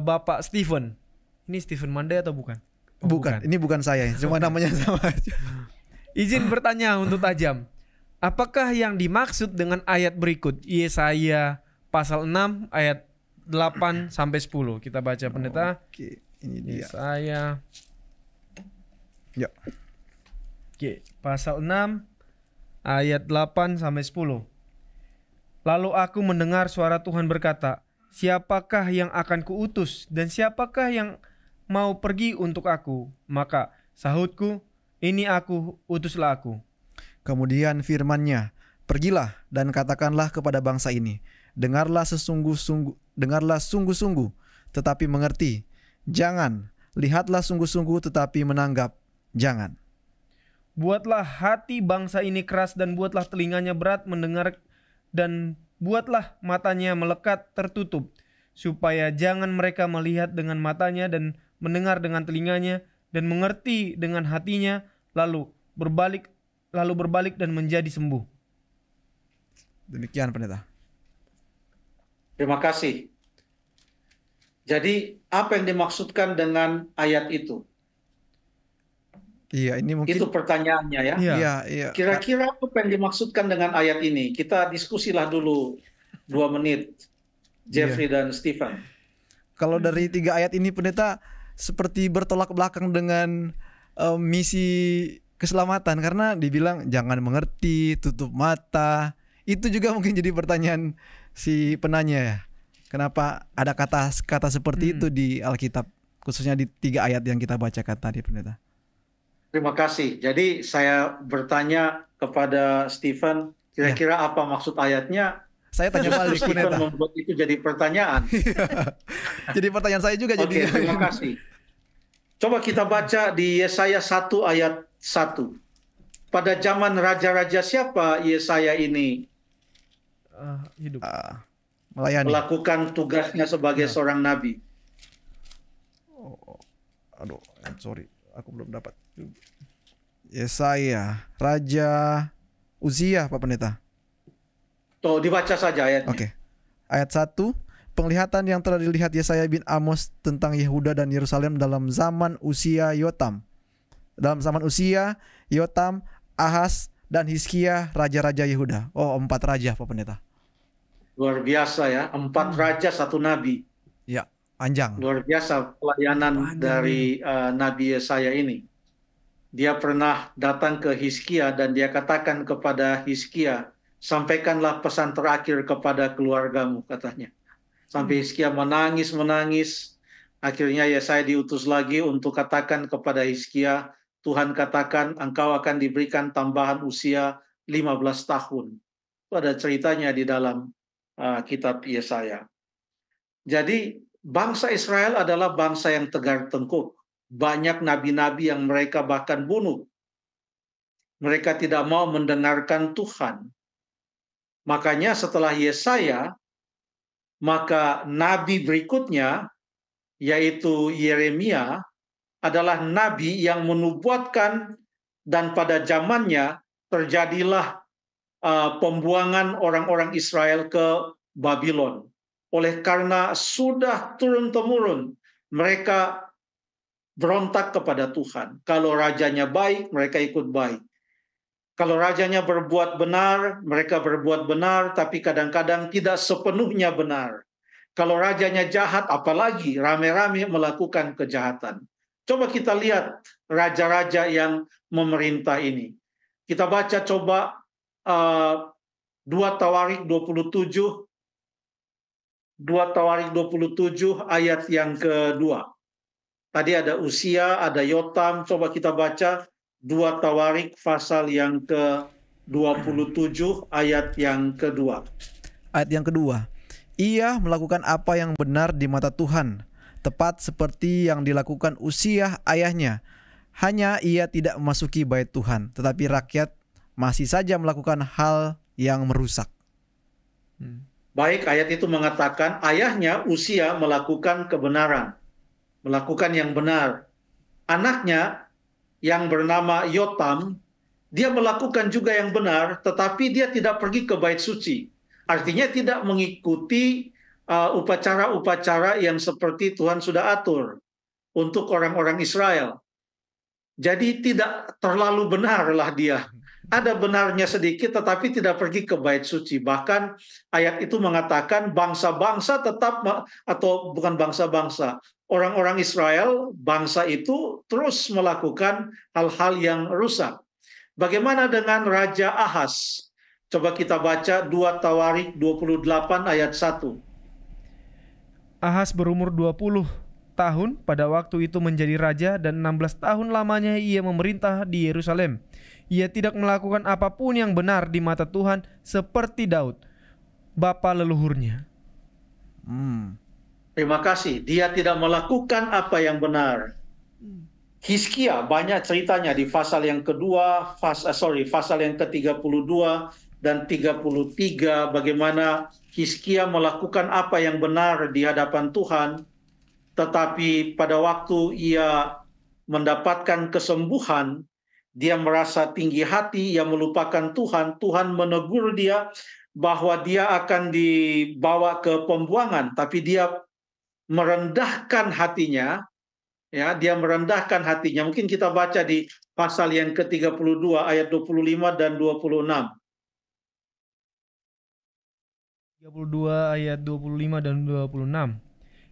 Bapak Stephen. Ini Stephen Mandai atau bukan? Oh, Bukan, ini bukan saya, cuma namanya sama aja. Izin bertanya untuk tajam. Apakah yang dimaksud dengan ayat berikut? Yesaya pasal 6 ayat 8 sampai 10. Kita baca pendeta. Oke, ini dia. Yesaya. Ya. Oke, pasal 6 ayat 8 sampai 10. Lalu aku mendengar suara Tuhan berkata, siapakah yang akan kuutus dan siapakah yang mau pergi untuk aku? Maka sahutku, ini aku, utuslah aku. Kemudian firman-Nya, pergilah dan katakanlah kepada bangsa ini, dengarlah sungguh-sungguh, tetapi mengerti. Jangan, lihatlah sungguh-sungguh, tetapi menanggap. Jangan. Buatlah hati bangsa ini keras dan buatlah telinganya berat mendengar dan buatlah matanya melekat tertutup, supaya jangan mereka melihat dengan matanya dan mendengar dengan telinganya dan mengerti dengan hatinya, lalu berbalik dan menjadi sembuh. Demikian pendeta. Terima kasih. Jadi apa yang dimaksudkan dengan ayat itu? Iya, ini mungkin Itu pertanyaannya ya. Iya. Kira-kira apa yang dimaksudkan dengan ayat ini? Kita diskusilah dulu 2 menit, Jeffrey dan Stephen. Kalau dari 3 ayat ini pendeta seperti bertolak belakang dengan misi keselamatan, karena dibilang jangan mengerti, tutup mata. Itu juga mungkin jadi pertanyaan si penanya ya. Kenapa ada kata-kata seperti itu di Alkitab, khususnya di 3 ayat yang kita bacakan tadi pendeta. Terima kasih. Jadi saya bertanya kepada Stephen, kira-kira apa maksud ayatnya? Saya tanya balik Stephen pendeta. membuat itu jadi pertanyaan. Jadi pertanyaan saya juga Oke, jadi. terima kasih. Coba kita baca di Yesaya 1 ayat 1. Pada zaman raja-raja siapa Yesaya ini Hidup. Melayani. melakukan tugasnya sebagai seorang nabi? Aduh, sorry, aku belum dapat. Yesaya, Raja Uzia, Pak Pendeta. Tuh, dibaca saja ayatnya. Oke. Ayat 1, penglihatan yang telah dilihat Yesaya bin Amos tentang Yehuda dan Yerusalem dalam zaman Uzia, Yotam. Dalam zaman Uzia, Yotam, Ahaz, dan Hizkia, raja-raja Yehuda. Oh, 4 raja, Pak Pendeta. Luar biasa ya, 4 raja 1 nabi. Ya, panjang. Luar biasa pelayanan dari Nabi Yesaya ini. Dia pernah datang ke Hizkia dan dia katakan kepada Hizkia, sampaikanlah pesan terakhir kepada keluargamu, katanya. Sampai Hizkia menangis. Akhirnya Yesaya diutus lagi untuk katakan kepada Hizkia, Tuhan katakan engkau akan diberikan tambahan usia 15 tahun. Itu ada ceritanya di dalam kitab Yesaya. Jadi bangsa Israel adalah bangsa yang tegar tengkuk. Banyak nabi-nabi yang mereka bahkan bunuh. Mereka tidak mau mendengarkan Tuhan. Makanya setelah Yesaya, maka nabi berikutnya, yaitu Yeremia, adalah nabi yang menubuatkan, dan pada zamannya terjadilah pembuangan orang-orang Israel ke Babylon. Oleh karena sudah turun-temurun mereka berontak kepada Tuhan. Kalau rajanya baik, mereka ikut baik. Kalau rajanya berbuat benar, mereka berbuat benar, tapi kadang-kadang tidak sepenuhnya benar. Kalau rajanya jahat, apalagi rame-rame melakukan kejahatan. Coba kita lihat raja-raja yang memerintah ini. Kita baca coba 2 Tawarik 27. 2 Tawarik 27 ayat yang kedua. Tadi ada Uzia, ada Yotam. Coba kita baca 2 Tawarik pasal yang ke-27 ayat yang kedua. Ayat yang kedua. Ia melakukan apa yang benar di mata Tuhan, tepat seperti yang dilakukan Uzia ayahnya. Hanya ia tidak memasuki bait Tuhan, tetapi rakyat masih saja melakukan hal yang merusak. Baik, ayat itu mengatakan ayahnya Uzia melakukan kebenaran, melakukan yang benar. Anaknya yang bernama Yotam, dia melakukan juga yang benar, tetapi dia tidak pergi ke bait suci. Artinya tidak mengikuti upacara-upacara yang seperti Tuhan sudah atur untuk orang-orang Israel. Jadi tidak terlalu benarlah dia. Ada benarnya sedikit tetapi tidak pergi ke bait suci. Bahkan ayat itu mengatakan bangsa-bangsa tetap, atau bukan bangsa-bangsa, orang-orang Israel, bangsa itu terus melakukan hal-hal yang rusak. Bagaimana dengan Raja Ahaz? Coba kita baca 2 Tawarik 28 ayat 1. Ahaz berumur 20 tahun pada waktu itu menjadi raja, dan 16 tahun lamanya ia memerintah di Yerusalem. Ia tidak melakukan apapun yang benar di mata Tuhan seperti Daud, bapa leluhurnya. Terima kasih. Dia tidak melakukan apa yang benar. Hizkia banyak ceritanya di pasal yang kedua, pasal yang ke-32 dan 33, bagaimana Hizkia melakukan apa yang benar di hadapan Tuhan, tetapi pada waktu ia mendapatkan kesembuhan, dia merasa tinggi hati, ia melupakan Tuhan. Tuhan menegur dia bahwa dia akan dibawa ke pembuangan, tapi dia merendahkan hatinya. Ya, dia merendahkan hatinya. Mungkin kita baca di pasal yang ke-32 ayat 25 dan 26. 32 ayat 25 dan 26.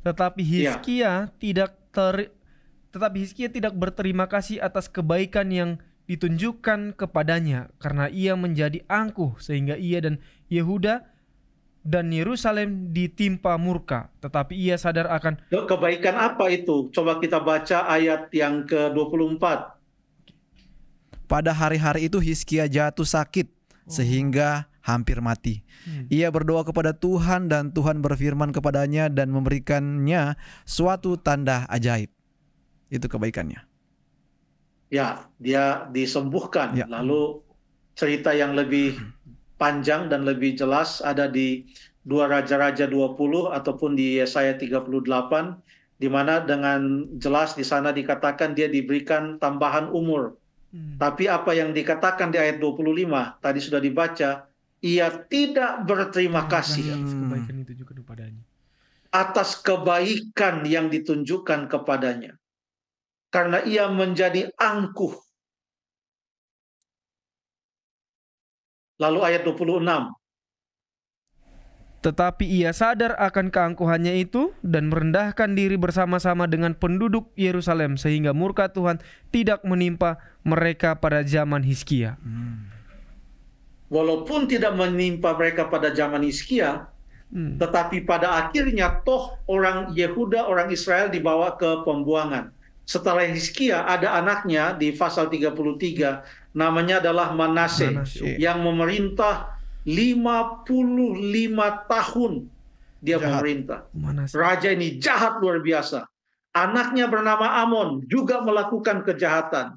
Tetapi Hizkia tidak berterima kasih atas kebaikan yang ditunjukkan kepadanya, karena ia menjadi angkuh sehingga ia dan Yehuda dan Yerusalem ditimpa murka. Tetapi ia sadar akan kebaikan apa itu? Coba kita baca ayat yang ke-24. Pada hari-hari itu Hizkia jatuh sakit sehingga hampir mati. Ia berdoa kepada Tuhan dan Tuhan berfirman kepadanya dan memberikannya suatu tanda ajaib. Itu kebaikannya. Ya, dia disembuhkan. Ya. Lalu cerita yang lebih panjang dan lebih jelas ada di 2 Raja-Raja 20 ataupun di Yesaya 38, di mana dengan jelas di sana dikatakan dia diberikan tambahan umur. Tapi apa yang dikatakan di ayat 25 tadi sudah dibaca, ia tidak berterima kasih atas kebaikan itu juga kepadanya, atas kebaikan yang ditunjukkan kepadanya, karena ia menjadi angkuh. Lalu ayat 26. Tetapi ia sadar akan keangkuhannya itu dan merendahkan diri bersama-sama dengan penduduk Yerusalem, sehingga murka Tuhan tidak menimpa mereka pada zaman Hizkia. Walaupun tidak menimpa mereka pada zaman Hizkia, tetapi pada akhirnya toh orang Yehuda, orang Israel dibawa ke pembuangan. Setelah Hizkia ada anaknya di pasal 33, namanya adalah Manase, yang memerintah 55 tahun dia memerintah. Raja ini jahat luar biasa. Anaknya bernama Amon juga melakukan kejahatan.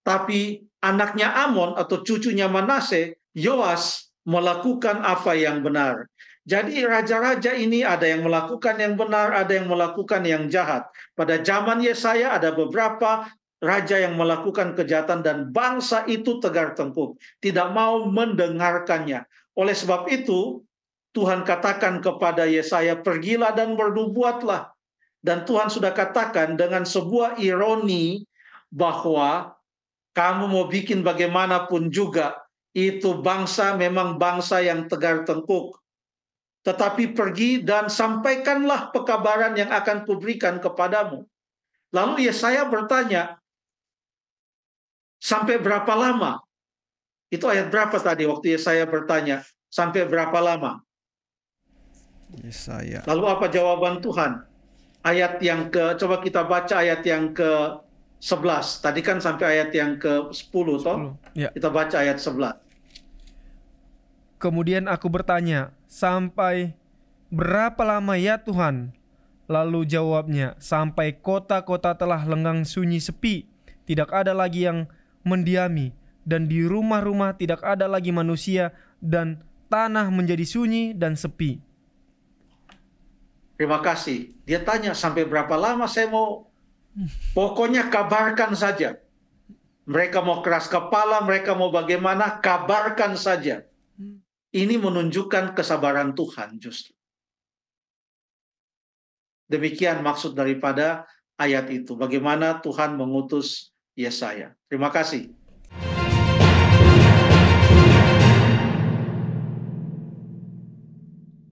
Tapi anaknya Amon atau cucunya Manase, Yoas, melakukan apa yang benar. Jadi raja-raja ini ada yang melakukan yang benar, ada yang melakukan yang jahat. Pada zaman Yesaya ada beberapa raja yang melakukan kejahatan dan bangsa itu tegar tengkuk, tidak mau mendengarkannya. Oleh sebab itu, Tuhan katakan kepada Yesaya, pergilah dan bernubuatlah. Dan Tuhan sudah katakan dengan sebuah ironi bahwa kamu mau bikin bagaimanapun juga, itu bangsa memang bangsa yang tegar tengkuk. Tetapi pergi dan sampaikanlah pekabaran yang akan kuberikan kepadamu. Lalu Yesaya bertanya, sampai berapa lama? Itu ayat berapa tadi waktu Yesaya bertanya, sampai berapa lama? Yesaya. Lalu apa jawaban Tuhan? Ayat yang coba kita baca ayat yang ke-11. Tadi kan sampai ayat yang ke-10 toh? Ya. Kita baca ayat 11. Kemudian aku bertanya, sampai berapa lama ya Tuhan? Lalu jawabnya, sampai kota-kota telah lenggang sunyi sepi, tidak ada lagi yang mendiami, dan di rumah-rumah tidak ada lagi manusia, dan tanah menjadi sunyi dan sepi. Terima kasih. Dia tanya, sampai berapa lama saya mau? Pokoknya kabarkan saja. Mereka mau keras kepala, mereka mau bagaimana, kabarkan saja. Ini menunjukkan kesabaran Tuhan justru. Demikian maksud daripada ayat itu. Bagaimana Tuhan mengutus Yesaya. Terima kasih.